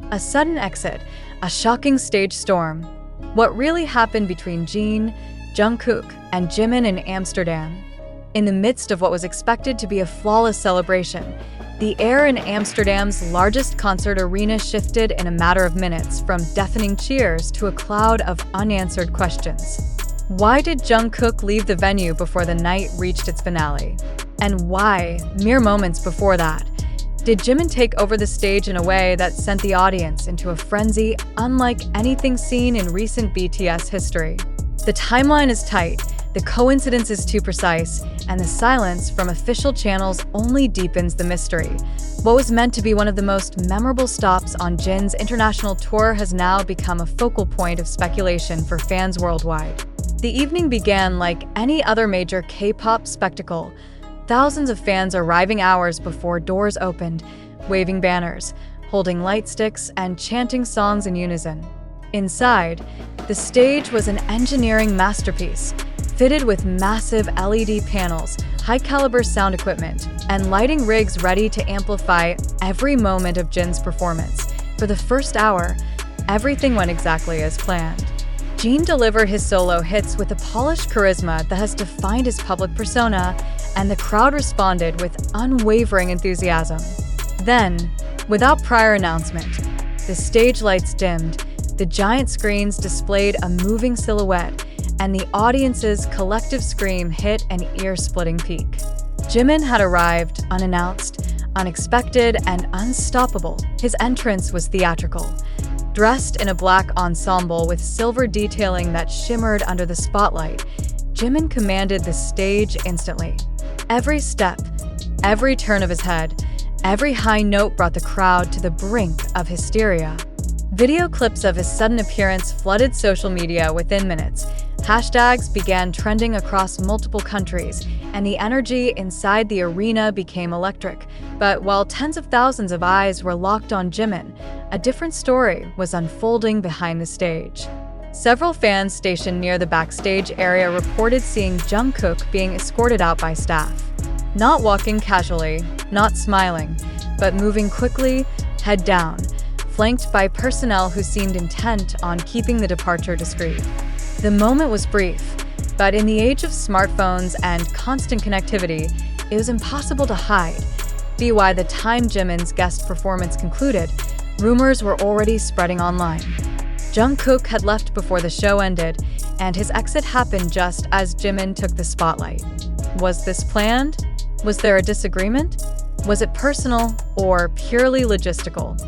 A sudden exit, a shocking stage storm. What really happened between Jungkook, and Jimin in Amsterdam? In the midst of what was expected to be a flawless celebration, the air in Amsterdam's largest concert arena shifted in a matter of minutes from deafening cheers to a cloud of unanswered questions. Why did Jungkook leave the venue before the night reached its finale? And why, mere moments before that, did Jimin take over the stage in a way that sent the audience into a frenzy unlike anything seen in recent BTS history? The timeline is tight, the coincidence is too precise, and the silence from official channels only deepens the mystery. What was meant to be one of the most memorable stops on Jin's international tour has now become a focal point of speculation for fans worldwide. The evening began like any other major K-pop spectacle. Thousands of fans arriving hours before doors opened, waving banners, holding light sticks, and chanting songs in unison. Inside, the stage was an engineering masterpiece, fitted with massive LED panels, high-caliber sound equipment, and lighting rigs ready to amplify every moment of Jin's performance. For the first hour, everything went exactly as planned. Jin delivered his solo hits with a polished charisma that has defined his public persona, and the crowd responded with unwavering enthusiasm. Then, without prior announcement, the stage lights dimmed, the giant screens displayed a moving silhouette, and the audience's collective scream hit an ear-splitting peak. Jimin had arrived unannounced, unexpected, and unstoppable. His entrance was theatrical. Dressed in a black ensemble with silver detailing that shimmered under the spotlight, Jimin commanded the stage instantly. Every step, every turn of his head, every high note brought the crowd to the brink of hysteria. Video clips of his sudden appearance flooded social media within minutes. Hashtags began trending across multiple countries, and the energy inside the arena became electric. But while tens of thousands of eyes were locked on Jimin, a different story was unfolding behind the stage. Several fans stationed near the backstage area reported seeing Jungkook being escorted out by staff. Not walking casually, not smiling, but moving quickly, head down, flanked by personnel who seemed intent on keeping the departure discreet. The moment was brief, but in the age of smartphones and constant connectivity, it was impossible to hide. By the time Jimin's guest performance concluded, rumors were already spreading online. Jungkook had left before the show ended, and his exit happened just as Jimin took the spotlight. Was this planned? Was there a disagreement? Was it personal or purely logistical?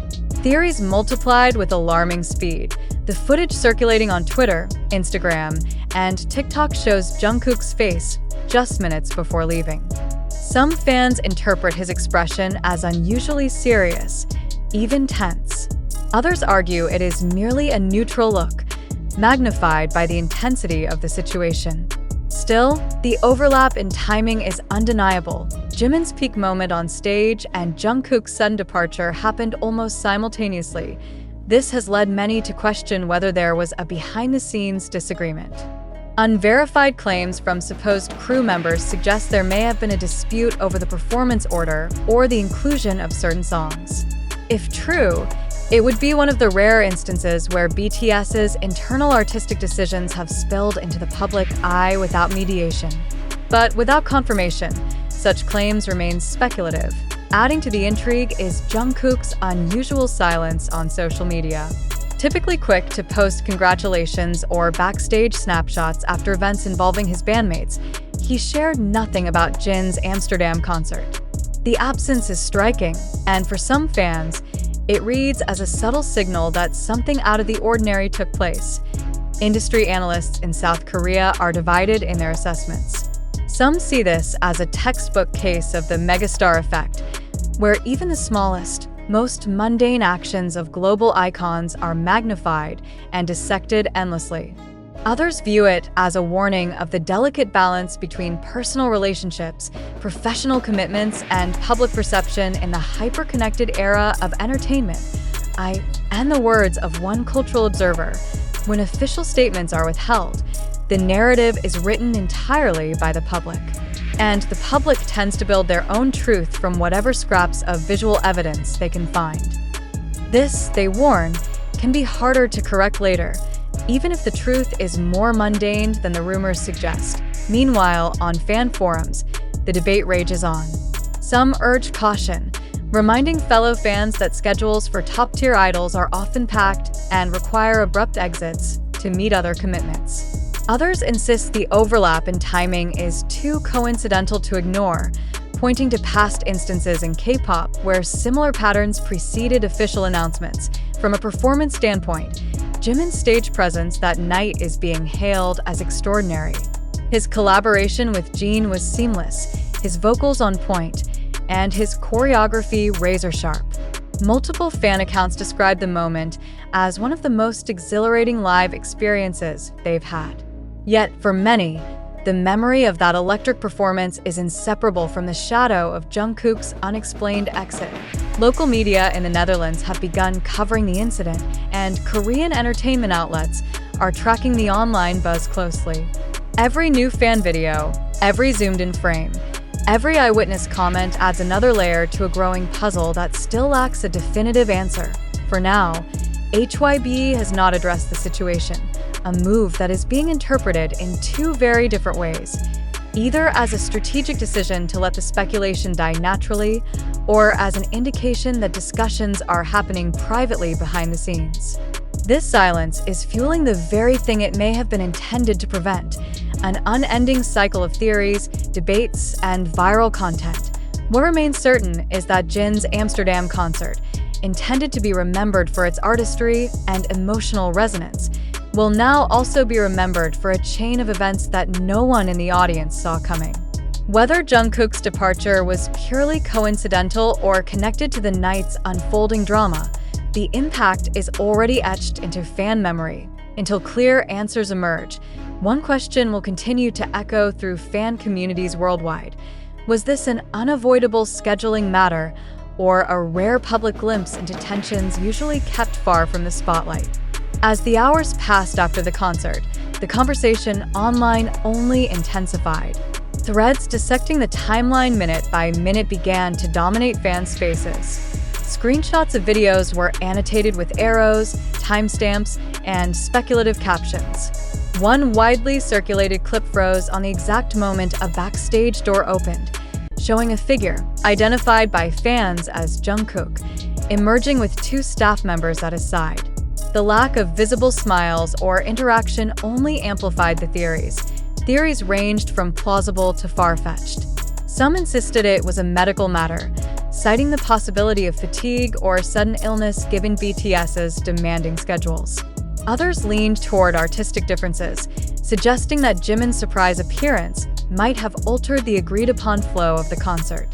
Theories multiplied with alarming speed. The footage circulating on Twitter, Instagram, and TikTok shows Jungkook's face just minutes before leaving. Some fans interpret his expression as unusually serious, even tense. Others argue it is merely a neutral look, magnified by the intensity of the situation. Still, the overlap in timing is undeniable. Jimin's peak moment on stage and Jungkook's sudden departure happened almost simultaneously. This has led many to question whether there was a behind-the-scenes disagreement. Unverified claims from supposed crew members suggest there may have been a dispute over the performance order or the inclusion of certain songs. If true, it would be one of the rare instances where BTS's internal artistic decisions have spilled into the public eye without mediation. But without confirmation, such claims remain speculative. Adding to the intrigue is Jungkook's unusual silence on social media. Typically quick to post congratulations or backstage snapshots after events involving his bandmates, he shared nothing about Jin's Amsterdam concert. The absence is striking, and for some fans, it reads as a subtle signal that something out of the ordinary took place. Industry analysts in South Korea are divided in their assessments. Some see this as a textbook case of the megastar effect, where even the smallest, most mundane actions of global icons are magnified and dissected endlessly. Others view it as a warning of the delicate balance between personal relationships, professional commitments, and public perception in the hyper-connected era of entertainment. And the words of one cultural observer, when official statements are withheld, the narrative is written entirely by the public. And the public tends to build their own truth from whatever scraps of visual evidence they can find. This, they warn, can be harder to correct later, even if the truth is more mundane than the rumors suggest. Meanwhile, on fan forums, the debate rages on. Some urge caution, reminding fellow fans that schedules for top-tier idols are often packed and require abrupt exits to meet other commitments. Others insist the overlap in timing is too coincidental to ignore, pointing to past instances in K-pop where similar patterns preceded official announcements. From a performance standpoint, Jimin's stage presence that night is being hailed as extraordinary. His collaboration with Jeon was seamless, his vocals on point, and his choreography razor-sharp. Multiple fan accounts described the moment as one of the most exhilarating live experiences they've had. Yet, for many, the memory of that electric performance is inseparable from the shadow of Jungkook's unexplained exit. Local media in the Netherlands have begun covering the incident, and Korean entertainment outlets are tracking the online buzz closely. Every new fan video, every zoomed-in frame, every eyewitness comment adds another layer to a growing puzzle that still lacks a definitive answer. For now, HYB has not addressed the situation, a move that is being interpreted in two very different ways, either as a strategic decision to let the speculation die naturally, or as an indication that discussions are happening privately behind the scenes. This silence is fueling the very thing it may have been intended to prevent, an unending cycle of theories, debates, and viral content. What remains certain is that Jin's Amsterdam concert, intended to be remembered for its artistry and emotional resonance, will now also be remembered for a chain of events that no one in the audience saw coming. Whether Jungkook's departure was purely coincidental or connected to the night's unfolding drama, the impact is already etched into fan memory. Until clear answers emerge, one question will continue to echo through fan communities worldwide. Was this an unavoidable scheduling matter, or a rare public glimpse into tensions usually kept far from the spotlight? As the hours passed after the concert, the conversation online only intensified. Threads dissecting the timeline minute by minute began to dominate fan spaces. Screenshots of videos were annotated with arrows, timestamps, and speculative captions. One widely circulated clip froze on the exact moment a backstage door opened, showing a figure, identified by fans as Jungkook, emerging with two staff members at his side. The lack of visible smiles or interaction only amplified the theories. Theories ranged from plausible to far-fetched. Some insisted it was a medical matter, citing the possibility of fatigue or sudden illness given BTS's demanding schedules. Others leaned toward artistic differences, suggesting that Jimin's surprise appearance might have altered the agreed-upon flow of the concert.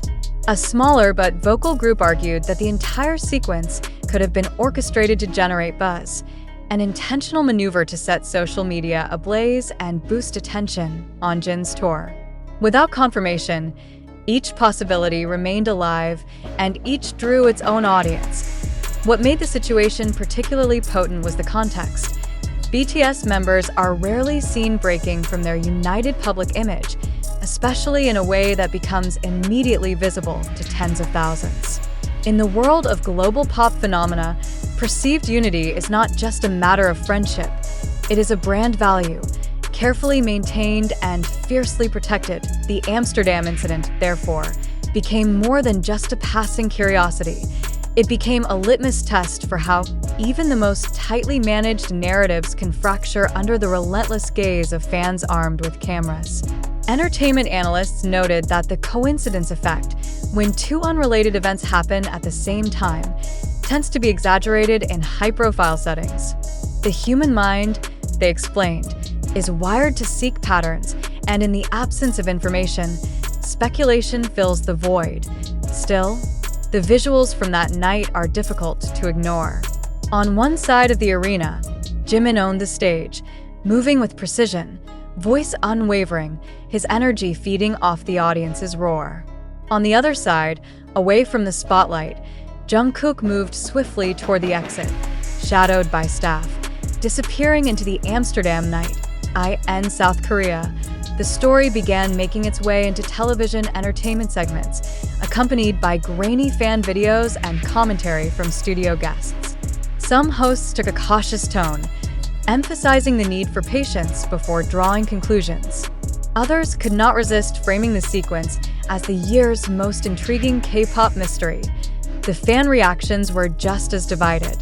A smaller but vocal group argued that the entire sequence could have been orchestrated to generate buzz, an intentional maneuver to set social media ablaze and boost attention on Jin's tour. Without confirmation, each possibility remained alive and each drew its own audience. What made the situation particularly potent was the context. BTS members are rarely seen breaking from their united public image, especially in a way that becomes immediately visible to tens of thousands. In the world of global pop phenomena, perceived unity is not just a matter of friendship. It is a brand value, carefully maintained and fiercely protected. The Amsterdam incident, therefore, became more than just a passing curiosity. It became a litmus test for how even the most tightly managed narratives can fracture under the relentless gaze of fans armed with cameras. Entertainment analysts noted that the coincidence effect, when two unrelated events happen at the same time, tends to be exaggerated in high-profile settings. The human mind, they explained, is wired to seek patterns, and in the absence of information, speculation fills the void. Still, the visuals from that night are difficult to ignore. On one side of the arena, Jimin owned the stage, moving with precision, voice unwavering, his energy feeding off the audience's roar. On the other side, away from the spotlight, Jungkook moved swiftly toward the exit, shadowed by staff, disappearing into the Amsterdam night, in South Korea. The story began making its way into television entertainment segments, accompanied by grainy fan videos and commentary from studio guests. Some hosts took a cautious tone, emphasizing the need for patience before drawing conclusions. Others could not resist framing the sequence as the year's most intriguing K-pop mystery. The fan reactions were just as divided.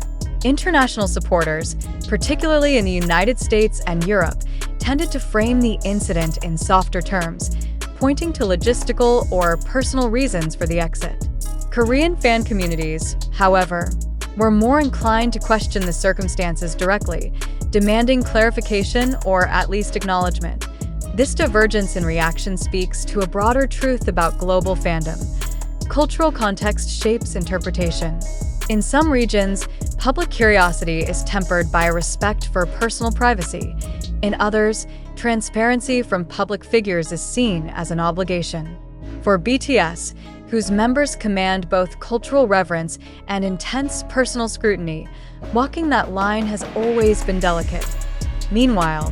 International supporters, particularly in the United States and Europe, tended to frame the incident in softer terms, pointing to logistical or personal reasons for the exit. Korean fan communities, however, were more inclined to question the circumstances directly, demanding clarification or at least acknowledgement. This divergence in reaction speaks to a broader truth about global fandom. Cultural context shapes interpretation. In some regions, public curiosity is tempered by a respect for personal privacy. In others, transparency from public figures is seen as an obligation. For BTS, whose members command both cultural reverence and intense personal scrutiny, walking that line has always been delicate. Meanwhile,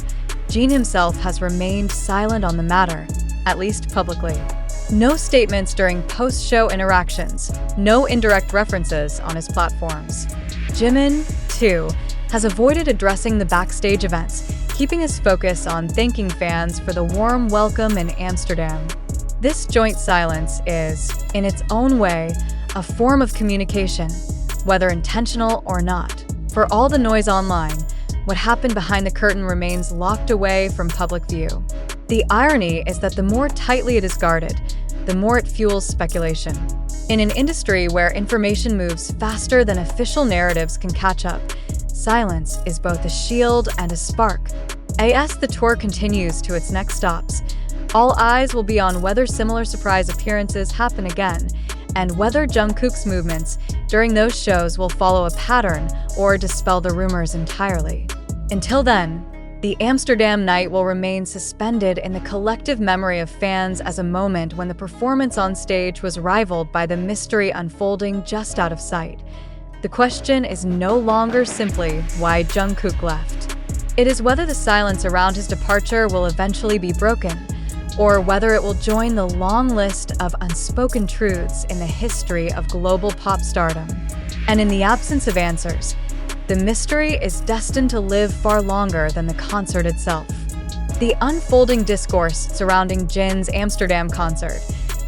Jin himself has remained silent on the matter, at least publicly. No statements during post-show interactions, no indirect references on his platforms. Jimin, too, has avoided addressing the backstage events, keeping his focus on thanking fans for the warm welcome in Amsterdam. This joint silence is, in its own way, a form of communication, whether intentional or not. For all the noise online, what happened behind the curtain remains locked away from public view. The irony is that the more tightly it is guarded, the more it fuels speculation. In an industry where information moves faster than official narratives can catch up, silence is both a shield and a spark. As the tour continues to its next stops, all eyes will be on whether similar surprise appearances happen again, and whether Jungkook's movements during those shows will follow a pattern or dispel the rumors entirely. Until then, the Amsterdam night will remain suspended in the collective memory of fans as a moment when the performance on stage was rivaled by the mystery unfolding just out of sight. The question is no longer simply why Jungkook left. It is whether the silence around his departure will eventually be broken, or whether it will join the long list of unspoken truths in the history of global pop stardom. And in the absence of answers, the mystery is destined to live far longer than the concert itself. The unfolding discourse surrounding Jin's Amsterdam concert,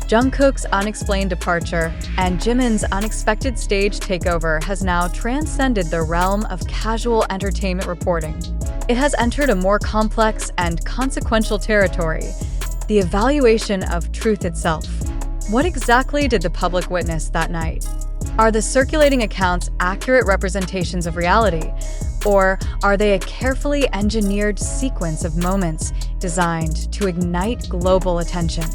Jungkook's unexplained departure, and Jimin's unexpected stage takeover has now transcended the realm of casual entertainment reporting. It has entered a more complex and consequential territory, the evaluation of truth itself. What exactly did the public witness that night? Are the circulating accounts accurate representations of reality, or are they a carefully engineered sequence of moments designed to ignite global attention?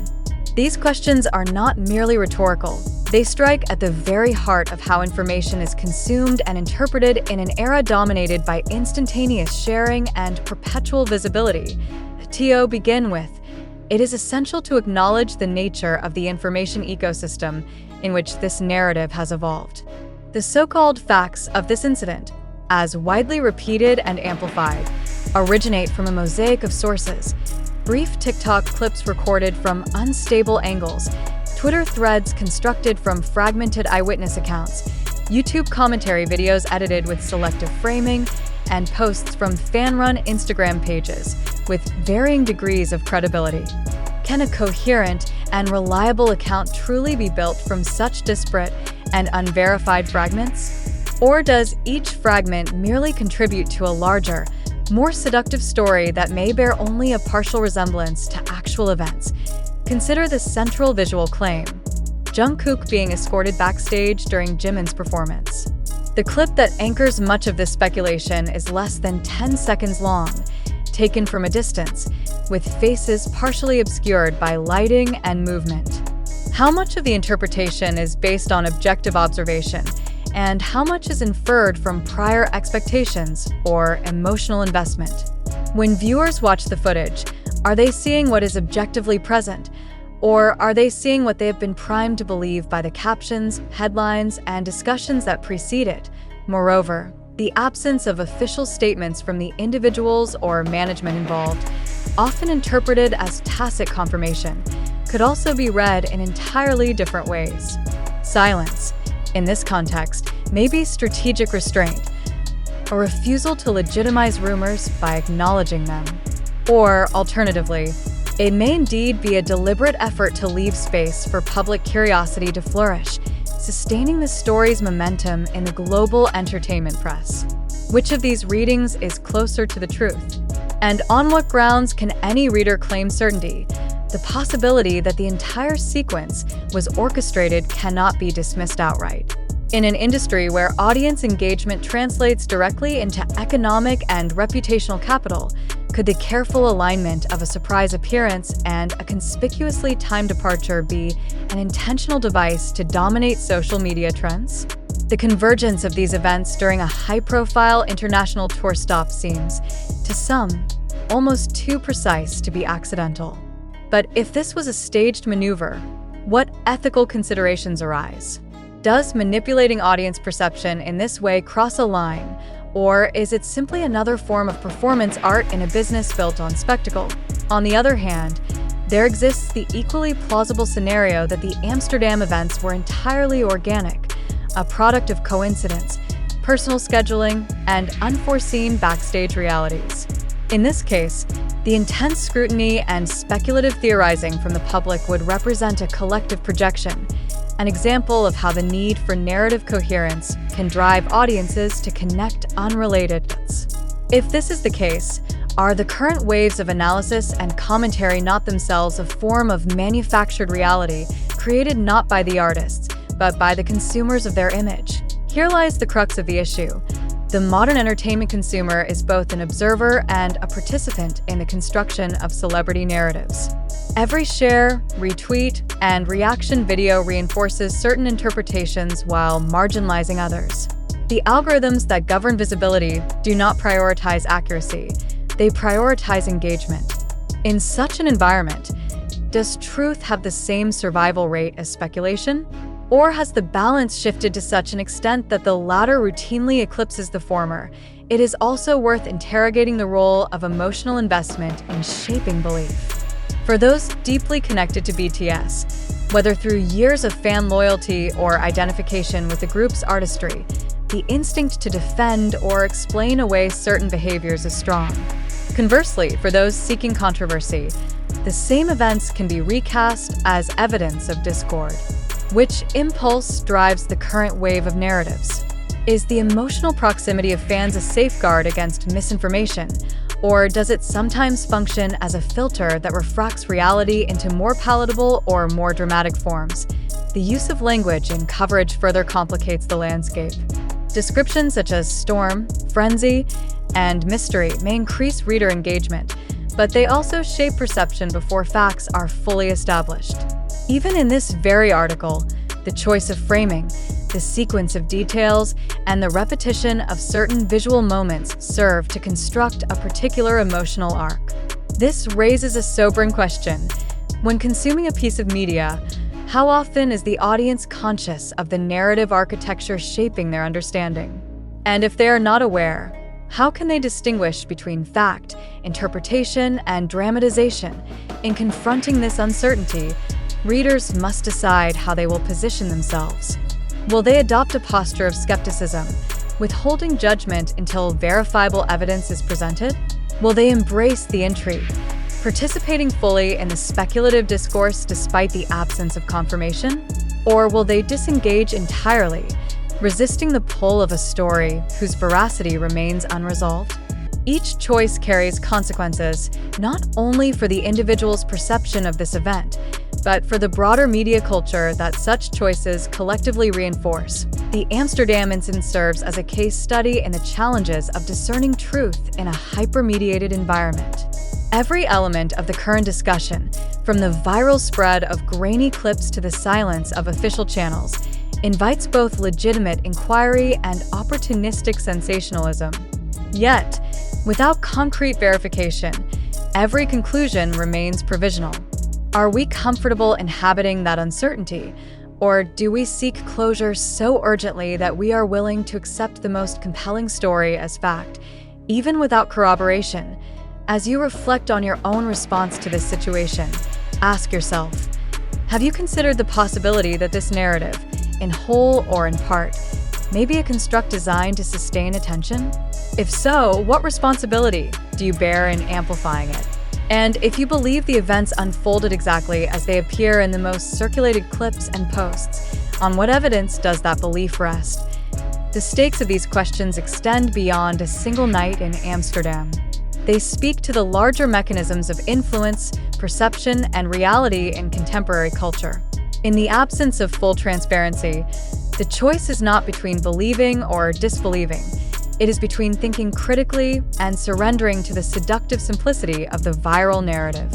These questions are not merely rhetorical. They strike at the very heart of how information is consumed and interpreted in an era dominated by instantaneous sharing and perpetual visibility. To begin with, it is essential to acknowledge the nature of the information ecosystem in which this narrative has evolved. The so-called facts of this incident, as widely repeated and amplified, originate from a mosaic of sources: brief TikTok clips recorded from unstable angles, Twitter threads constructed from fragmented eyewitness accounts, YouTube commentary videos edited with selective framing, and posts from fan-run Instagram pages with varying degrees of credibility. Can a coherent and reliable account truly be built from such disparate and unverified fragments? Or does each fragment merely contribute to a larger, more seductive story that may bear only a partial resemblance to actual events? Consider the central visual claim: Jungkook being escorted backstage during Jimin's performance. The clip that anchors much of this speculation is less than 10 seconds long, taken from a distance, with faces partially obscured by lighting and movement. How much of the interpretation is based on objective observation, and how much is inferred from prior expectations or emotional investment? When viewers watch the footage, are they seeing what is objectively present, or are they seeing what they have been primed to believe by the captions, headlines, and discussions that precede it? Moreover, the absence of official statements from the individuals or management involved, often interpreted as tacit confirmation, could also be read in entirely different ways. Silence, in this context, may be strategic restraint, a refusal to legitimize rumors by acknowledging them. Or, alternatively, it may indeed be a deliberate effort to leave space for public curiosity to flourish, sustaining the story's momentum in the global entertainment press. Which of these readings is closer to the truth? And on what grounds can any reader claim certainty? The possibility that the entire sequence was orchestrated cannot be dismissed outright. In an industry where audience engagement translates directly into economic and reputational capital, could the careful alignment of a surprise appearance and a conspicuously timed departure be an intentional device to dominate social media trends? The convergence of these events during a high-profile international tour stop seems, to some, almost too precise to be accidental. But if this was a staged maneuver, what ethical considerations arise? Does manipulating audience perception in this way cross a line, or is it simply another form of performance art in a business built on spectacle? On the other hand, there exists the equally plausible scenario that the Amsterdam events were entirely organic, a product of coincidence, personal scheduling, and unforeseen backstage realities. In this case, the intense scrutiny and speculative theorizing from the public would represent a collective projection, an example of how the need for narrative coherence can drive audiences to connect unrelated dots. If this is the case, are the current waves of analysis and commentary not themselves a form of manufactured reality created not by the artists, but by the consumers of their image? Here lies the crux of the issue. The modern entertainment consumer is both an observer and a participant in the construction of celebrity narratives. Every share, retweet, and reaction video reinforces certain interpretations while marginalizing others. The algorithms that govern visibility do not prioritize accuracy, they prioritize engagement. In such an environment, does truth have the same survival rate as speculation? Or has the balance shifted to such an extent that the latter routinely eclipses the former? It is also worth interrogating the role of emotional investment in shaping belief. For those deeply connected to BTS, whether through years of fan loyalty or identification with the group's artistry, the instinct to defend or explain away certain behaviors is strong. Conversely, for those seeking controversy, the same events can be recast as evidence of discord. Which impulse drives the current wave of narratives? Is the emotional proximity of fans a safeguard against misinformation, or does it sometimes function as a filter that refracts reality into more palatable or more dramatic forms? The use of language in coverage further complicates the landscape. Descriptions such as storm, frenzy, and mystery may increase reader engagement, but they also shape perception before facts are fully established. Even in this very article, the choice of framing, the sequence of details, and the repetition of certain visual moments serve to construct a particular emotional arc. This raises a sobering question. When consuming a piece of media, how often is the audience conscious of the narrative architecture shaping their understanding? And if they are not aware, how can they distinguish between fact, interpretation, and dramatization? In confronting this uncertainty, readers must decide how they will position themselves. Will they adopt a posture of skepticism, withholding judgment until verifiable evidence is presented? Will they embrace the intrigue, participating fully in the speculative discourse despite the absence of confirmation? Or will they disengage entirely, resisting the pull of a story whose veracity remains unresolved? Each choice carries consequences, not only for the individual's perception of this event, but for the broader media culture that such choices collectively reinforce. The Amsterdam incident serves as a case study in the challenges of discerning truth in a hyper-mediated environment. Every element of the current discussion, from the viral spread of grainy clips to the silence of official channels, invites both legitimate inquiry and opportunistic sensationalism. Yet, without concrete verification, every conclusion remains provisional. Are we comfortable inhabiting that uncertainty, or do we seek closure so urgently that we are willing to accept the most compelling story as fact, even without corroboration? As you reflect on your own response to this situation, ask yourself, have you considered the possibility that this narrative, in whole or in part, Maybe a construct designed to sustain attention? If so, what responsibility do you bear in amplifying it? And if you believe the events unfolded exactly as they appear in the most circulated clips and posts, on what evidence does that belief rest? The stakes of these questions extend beyond a single night in Amsterdam. They speak to the larger mechanisms of influence, perception, and reality in contemporary culture. In the absence of full transparency, the choice is not between believing or disbelieving. It is between thinking critically and surrendering to the seductive simplicity of the viral narrative.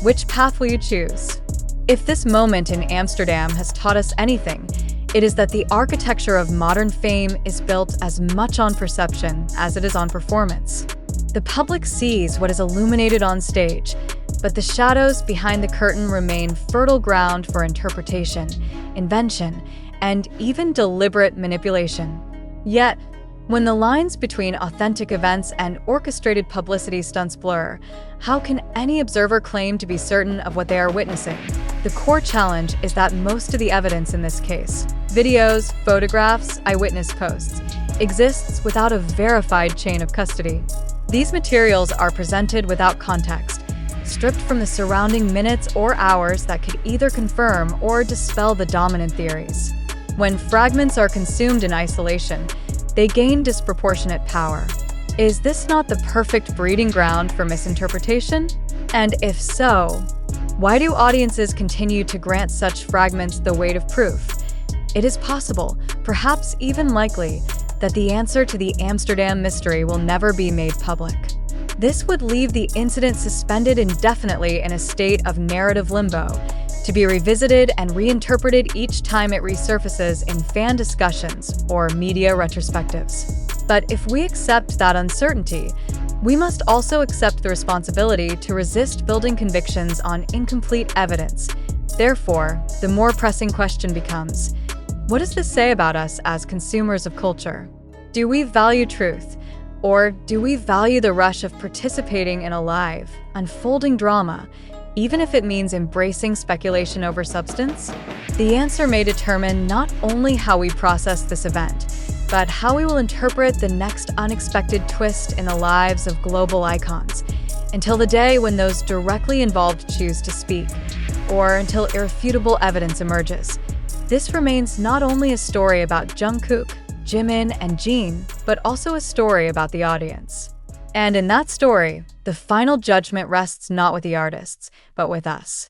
Which path will you choose? If this moment in Amsterdam has taught us anything, it is that the architecture of modern fame is built as much on perception as it is on performance. The public sees what is illuminated on stage, but the shadows behind the curtain remain fertile ground for interpretation, invention, and even deliberate manipulation. Yet, when the lines between authentic events and orchestrated publicity stunts blur, how can any observer claim to be certain of what they are witnessing? The core challenge is that most of the evidence in this case, videos, photographs, eyewitness posts, exists without a verified chain of custody. These materials are presented without context, stripped from the surrounding minutes or hours that could either confirm or dispel the dominant theories. When fragments are consumed in isolation, they gain disproportionate power. Is this not the perfect breeding ground for misinterpretation? And if so, why do audiences continue to grant such fragments the weight of proof? It is possible, perhaps even likely, that the answer to the Amsterdam mystery will never be made public. This would leave the incident suspended indefinitely in a state of narrative limbo, to be revisited and reinterpreted each time it resurfaces in fan discussions or media retrospectives. But if we accept that uncertainty, we must also accept the responsibility to resist building convictions on incomplete evidence. Therefore, the more pressing question becomes, what does this say about us as consumers of culture? Do we value truth, or do we value the rush of participating in a live, unfolding drama, even if it means embracing speculation over substance? The answer may determine not only how we process this event, but how we will interpret the next unexpected twist in the lives of global icons, until the day when those directly involved choose to speak, or until irrefutable evidence emerges. This remains not only a story about Jungkook, Jimin, and Jeon, but also a story about the audience. And in that story, the final judgment rests not with the artists, but with us.